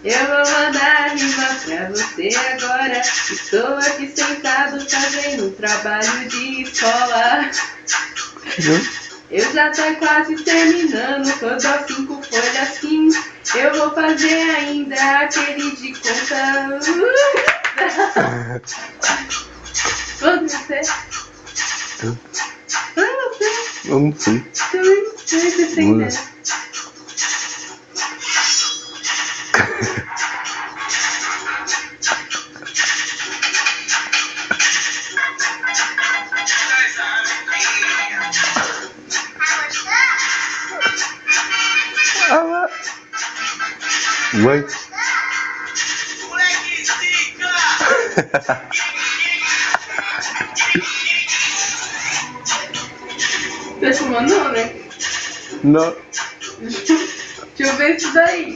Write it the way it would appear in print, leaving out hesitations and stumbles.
Eu vou mandar rima pra você agora. Estou aqui sentado fazendo um trabalho de escola. Eu já tô quase terminando, tô dó 5 folhas sim. Eu vou fazer ainda aquele de conta. Vamos você? Vamos você? Vamos sim. Também você tem, né? Mãe. Você mandou, né? Não. Deixa eu ver isso daí.